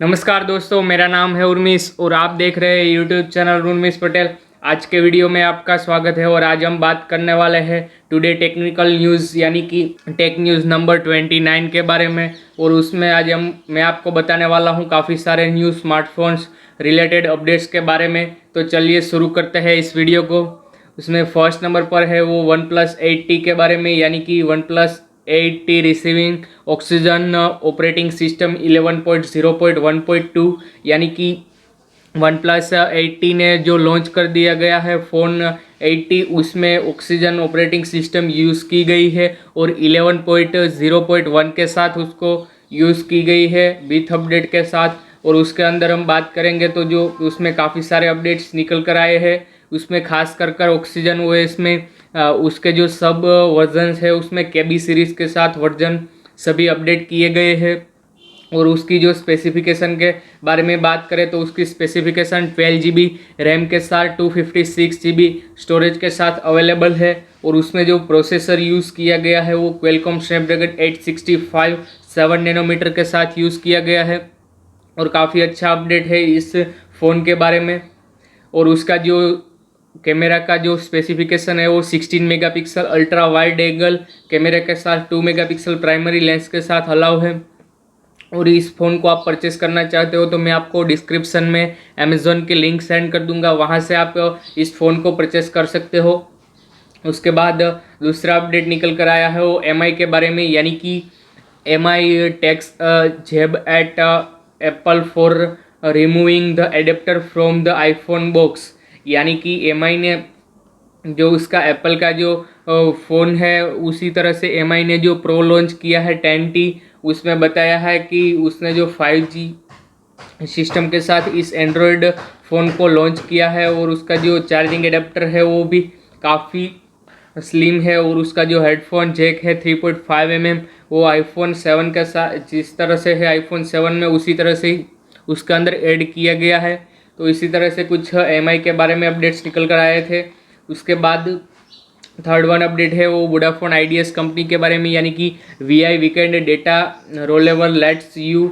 नमस्कार दोस्तों, मेरा नाम है उर्मिश और आप देख रहे हैं यूट्यूब चैनल उर्मिश पटेल। आज के वीडियो में आपका स्वागत है और आज हम बात करने वाले हैं टुडे टेक्निकल न्यूज़ यानी कि टेक न्यूज़ नंबर 29 के बारे में। और उसमें आज मैं आपको बताने वाला हूं काफ़ी सारे न्यू स्मार्टफोन्स रिलेटेड अपडेट्स के बारे में। तो चलिए शुरू करते हैं इस वीडियो को। उसमें फर्स्ट नंबर पर है वो OnePlus 8T के बारे में, यानी कि OnePlus 8T receiving oxygen operating system 11.0.1.2, यानी कि OnePlus 8T ने जो लॉन्च कर दिया गया है फ़ोन 8T, उसमें ऑक्सीजन ऑपरेटिंग सिस्टम यूज़ की गई है और 11.0.1 के साथ उसको यूज़ की गई है विथ अपडेट के साथ। और उसके अंदर हम बात करेंगे तो जो उसमें काफ़ी सारे अपडेट्स निकल कर आए हैं। उसमें खास कर ऑक्सीजन ओएस में उसके जो सब वर्जन्स है उसमें केबी सीरीज़ के साथ वर्जन सभी अपडेट किए गए हैं। और उसकी जो स्पेसिफिकेशन के बारे में बात करें तो उसकी स्पेसिफिकेशन 12 GB रैम के साथ 256 GB स्टोरेज के साथ अवेलेबल है। और उसमें जो प्रोसेसर यूज़ किया गया है वो क्वेलकॉम स्नैपड्रैगन 865 7 नैनोमीटर के साथ यूज़ किया गया है। और काफ़ी अच्छा अपडेट है इस फ़ोन के बारे में। और उसका जो कैमरा का जो स्पेसिफिकेशन है वो 16 मेगापिक्सल अल्ट्रा वाइड एंगल कैमरे के साथ 2 मेगापिक्सल प्राइमरी लेंस के साथ अलाउ है। और इस फ़ोन को आप परचेस करना चाहते हो तो मैं आपको डिस्क्रिप्शन में अमेज़ॉन की लिंक सेंड कर दूंगा, वहाँ से आप इस फ़ोन को परचेस कर सकते हो। उसके बाद दूसरा अपडेट निकल कर आया है वो MI के बारे में, यानी कि MI takes jab at Apple for removing the adapter from the iPhone box. यानी कि MI ने जो उसका एप्पल का जो फ़ोन है उसी तरह से MI ने जो प्रो लॉन्च किया है 10T, उसमें बताया है कि उसने जो 5G सिस्टम के साथ इस एंड्रॉयड फ़ोन को लॉन्च किया है। और उसका जो चार्जिंग एडेप्टर है वो भी काफ़ी स्लिम है। और उसका जो हेडफोन जैक है 3.5 mm वो आईफोन 7 के साथ जिस तरह से है आईफोन 7 में उसी तरह से ही उसके अंदर ऐड किया गया है। तो इसी तरह से कुछ MI के बारे में अपडेट्स निकल कर आए थे। उसके बाद थर्ड वन अपडेट है वो वोडाफोन आइडियाज़ कंपनी के बारे में, यानी कि VI weekend data rollable let's you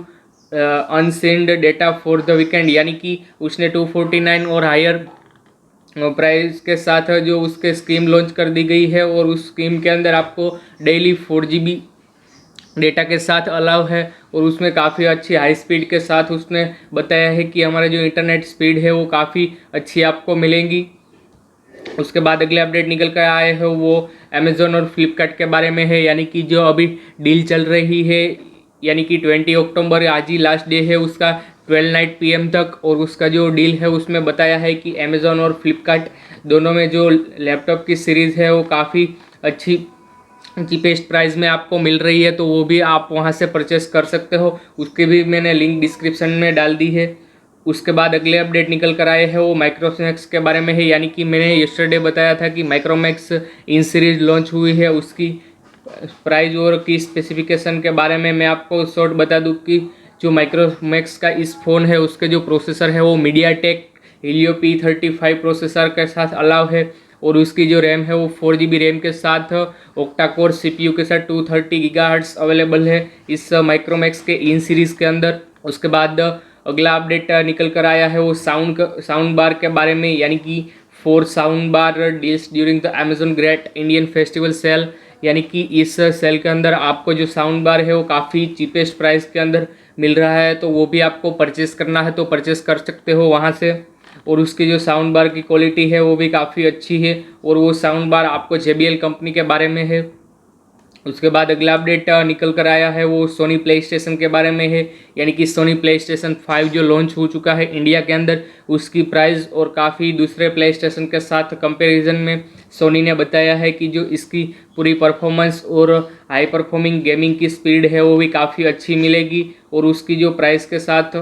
unsent data for the weekend. यानी कि उसने 249 और हायर प्राइस के साथ जो उसके स्कीम लॉन्च कर दी गई है। और उस स्कीम के अंदर आपको डेली 4 GB डेटा के साथ अलाउ है। और उसमें काफ़ी अच्छी हाई स्पीड के साथ उसने बताया है कि हमारा जो इंटरनेट स्पीड है वो काफ़ी अच्छी आपको मिलेंगी। उसके बाद अगले अपडेट निकल कर आए हैं वो अमेज़ॉन और फ्लिपकार्ट के बारे में है, यानी कि जो अभी डील चल रही है, यानी कि 20 अक्टूबर आज ही लास्ट डे है उसका 12 PM तक। और उसका जो डील है उसमें बताया है कि अमेज़ॉन और फ्लिपकार्ट दोनों में जो लैपटॉप की सीरीज़ है वो काफ़ी अच्छी चीपेस्ट प्राइस में आपको मिल रही है, तो वो भी आप वहाँ से परचेस कर सकते हो। उसकी भी मैंने लिंक डिस्क्रिप्शन में डाल दी है। उसके बाद अगले अपडेट निकल कर आए हैं वो माइक्रोमैक्स के बारे में है, यानी कि मैंने यस्टरडे बताया था कि माइक्रोमैक्स इन सीरीज लॉन्च हुई है। उसकी प्राइस और की स्पेसिफिकेशन के बारे में मैं आपको शॉर्ट बता दूं कि जो माइक्रोमैक्स का इस फ़ोन है उसके जो प्रोसेसर है वो मीडियाटेक Helio P35 प्रोसेसर के साथ अलाउ है। और उसकी जो रैम है वो 4 GB रैम के साथ ओक्टा कोर CPU के साथ 230 GHz अवेलेबल है इस माइक्रोमैक्स के इन सीरीज़ के अंदर। उसके बाद अगला अपडेट निकल कर आया है वो साउंड बार के बारे में, यानी कि 4 sound bar deals during the Amazon Great Indian Festival sale. यानी कि इस सेल के अंदर आपको जो साउंड बार है वो काफ़ी चीपेस्ट प्राइस के अंदर मिल रहा है, तो वो भी आपको परचेस करना है तो परचेस कर सकते हो वहाँ से। और उसकी जो साउंड बार की क्वालिटी है वो भी काफ़ी अच्छी है। और वो साउंड बार आपको JBL कंपनी के बारे में है। उसके बाद अगला अपडेट निकल कर आया है वो सोनी प्ले स्टेशन के बारे में है, यानी कि सोनी प्ले स्टेशन 5 जो लॉन्च हो चुका है इंडिया के अंदर, उसकी प्राइस और काफ़ी दूसरे प्ले स्टेशन के साथ कंपैरिजन में सोनी ने बताया है कि जो इसकी पूरी परफॉर्मेंस और हाई परफॉर्मिंग गेमिंग की स्पीड है वो भी काफ़ी अच्छी मिलेगी। और उसकी जो प्राइस के साथ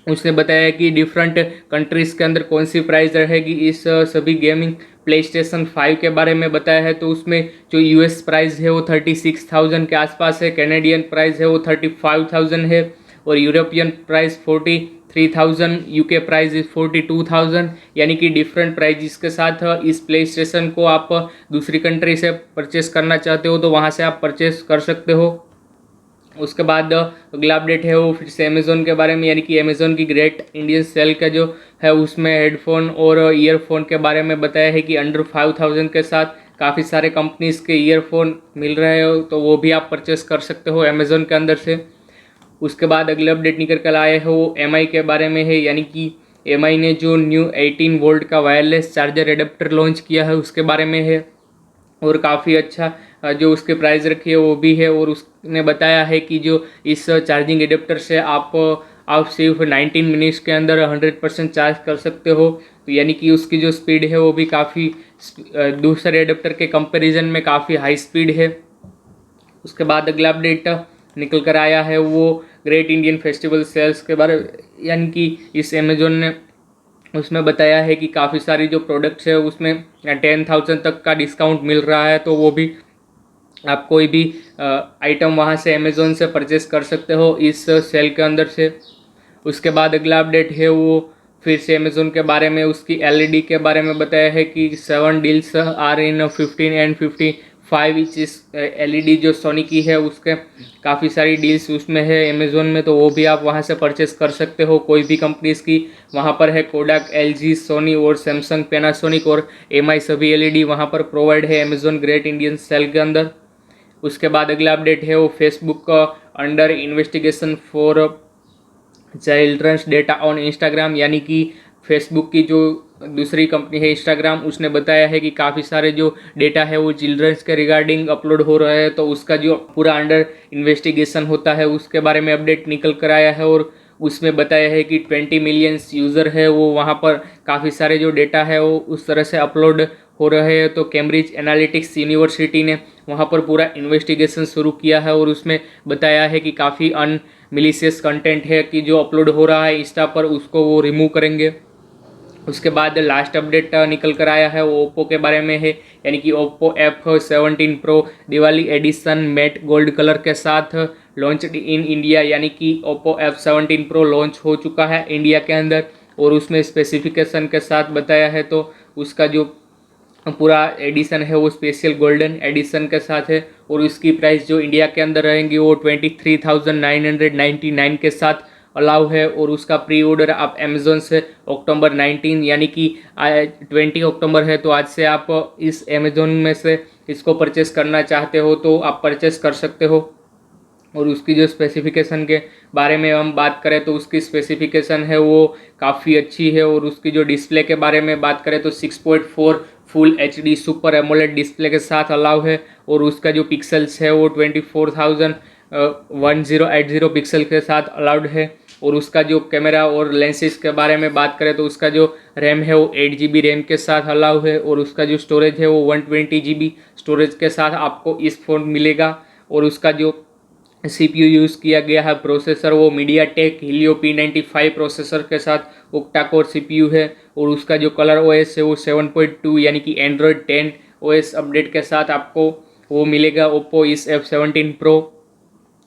उसने बताया कि डिफरेंट कंट्रीज़ के अंदर कौन सी प्राइस रहेगी इस सभी गेमिंग प्ले स्टेशन 5 के बारे में बताया है। तो उसमें जो US प्राइस है वो 36,000 के आसपास है, कैनेडियन प्राइस है वो 35,000 है, और यूरोपियन प्राइस 43,000, UK प्राइस 42,000। यानी कि डिफरेंट प्राइजेस के साथ इस प्ले स्टेशन को आप दूसरी कंट्री से परचेस करना चाहते हो तो वहाँ से आप परचेस कर सकते हो। उसके बाद अगला अपडेट है वो फिर से अमेज़ोन के बारे में, यानी कि अमेज़ोन की ग्रेट इंडियन सेल का जो है उसमें हेडफोन और ईयरफोन के बारे में बताया है कि अंडर 5000 के साथ काफ़ी सारे कंपनीज़ के ईयरफोन मिल रहे हो, तो वो भी आप परचेस कर सकते हो अमेज़ोन के अंदर से। उसके बाद अगले अपडेट निकल कर आए हैं वो एमआई के बारे में है, यानी कि एमआई ने जो न्यू 18 वोल्ट का वायरलेस चार्जर एडेप्टर लॉन्च किया है उसके बारे में है, और काफ़ी अच्छा जो उसके प्राइस रखी है वो भी है। और उसने बताया है कि जो इस चार्जिंग एडेप्टर से आप सिर्फ 19 मिनट्स के अंदर 100% चार्ज कर सकते हो, तो यानी कि उसकी जो स्पीड है वो भी काफ़ी दूसरे एडेप्टर के कंपैरिजन में काफ़ी हाई स्पीड है। उसके बाद अगला अपडेट निकल कर आया है वो ग्रेट इंडियन फेस्टिवल सेल्स के बारे, यानी कि इस अमेज़ोन ने उसमें बताया है कि काफ़ी सारी जो प्रोडक्ट्स है उसमें 10,000 तक का डिस्काउंट मिल रहा है, तो वो भी आप कोई भी आइटम वहाँ से अमेज़ोन से परचेस कर सकते हो इस सेल के अंदर से। उसके बाद अगला अपडेट है वो फिर से अमेज़ोन के बारे में, उसकी एलईडी के बारे में बताया है कि 7 deals are in 15 and 55 inch LED जो सोनी की है उसके काफ़ी सारी डील्स उसमें है अमेज़ोन में, तो वो भी आप वहाँ से परचेस कर सकते हो कोई भी कंपनीज़ की। वहाँ पर है कोडाक, एलजी, सोनी और सैमसंग, पैनासोनिक और एमआई सभी एलईडी वहाँ पर प्रोवाइड है अमेज़ोन ग्रेट इंडियन सेल के अंदर। उसके बाद अगला अपडेट है वो फेसबुक का under investigation for children's data on Instagram, यानी कि फेसबुक की जो दूसरी कंपनी है इंस्टाग्राम, उसने बताया है कि काफ़ी सारे जो डेटा है वो चिल्ड्रंस के रिगार्डिंग अपलोड हो रहा है, तो उसका जो पूरा अंडर इन्वेस्टिगेशन होता है उसके बारे में अपडेट निकल कर आया है। और उसमें बताया है कि 20 मिलियंस यूज़र है वो वहाँ पर काफ़ी सारे जो डेटा है वो उस तरह से अपलोड हो रहे हैं, तो कैम्ब्रिज एनालिटिक्स यूनिवर्सिटी ने वहाँ पर पूरा इन्वेस्टिगेशन शुरू किया है और उसमें बताया है कि काफ़ी मिलीशियस कंटेंट है कि जो अपलोड हो रहा है इंस्टा पर उसको वो रिमूव करेंगे। उसके बाद लास्ट अपडेट निकल कर आया है वो ओप्पो के बारे में है, यानी कि Oppo F17 pro Diwali edition matte gold colour के साथ लॉन्च इन इंडिया, यानी कि ओप्पो F17 प्रो लॉन्च हो चुका है इंडिया के अंदर और उसमें स्पेसिफिकेशन के साथ बताया है, तो उसका जो पूरा एडिशन है वो स्पेशल गोल्डन एडिशन के साथ है और उसकी प्राइस जो इंडिया के अंदर रहेंगी वो 23,999 के साथ अलाउ है। और उसका प्री ऑर्डर आप अमेज़ोन से अक्टूबर 19, यानी कि 20 अक्टूबर है, तो आज से आप इस अमेज़ोन में से इसको परचेस करना चाहते हो तो आप परचेस कर सकते हो। और उसकी जो स्पेसिफिकेशन के बारे में हम बात करें तो उसकी स्पेसिफिकेशन है वो काफ़ी अच्छी है। और उसकी जो डिस्प्ले के बारे में बात करें तो 6.4 full HD super AMOLED display के साथ अलाउ है और उसका जो पिक्सल्स है वो 24,1080 पिक्सल के साथ अलाउड है। और उसका जो कैमरा और लेंसेज के बारे में बात करें तो उसका जो रैम है वो 8 GB रैम के साथ अलाउ है और उसका जो स्टोरेज है वो 120 GB स्टोरेज के साथ आपको इस फ़ोन मिलेगा। और उसका जो CPU यूज़ किया गया है प्रोसेसर वो मीडियाटेक हीलियो P95 प्रोसेसर के साथ ओक्टा कोर CPU है। और उसका जो कलर OS है वो 7.2 यानी कि एंड्रॉयड 10 OS अपडेट के साथ आपको वो मिलेगा ओप्पो इस F17 प्रो।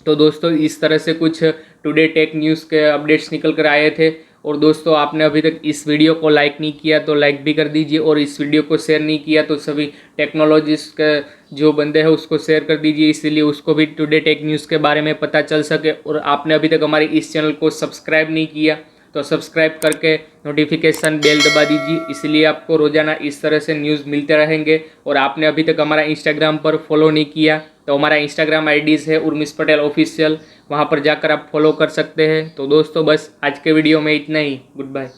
तो दोस्तों इस तरह से कुछ टुडे टेक न्यूज़ के अपडेट्स निकल कर आए थे। और दोस्तों आपने अभी तक इस वीडियो को लाइक नहीं किया तो लाइक भी कर दीजिए और इस वीडियो को शेयर नहीं किया तो सभी टेक्नोलॉजिस्ट के जो बंदे हैं उसको शेयर कर दीजिए, इसीलिए उसको भी टुडे टेक न्यूज़ के बारे में पता चल सके। और आपने अभी तक हमारे इस चैनल को सब्सक्राइब नहीं किया तो सब्सक्राइब करके नोटिफिकेशन बेल दबा दीजिए, इसलिए आपको रोज़ाना इस तरह से न्यूज़ मिलते रहेंगे। और आपने अभी तक हमारा इंस्टाग्राम पर फॉलो नहीं किया तो हमारा इंस्टाग्राम आईडीज़ है उर्मिश पटेल ऑफिशियल, वहाँ पर जाकर आप फॉलो कर सकते हैं। तो दोस्तों बस आज के वीडियो में इतना ही, गुड बाय।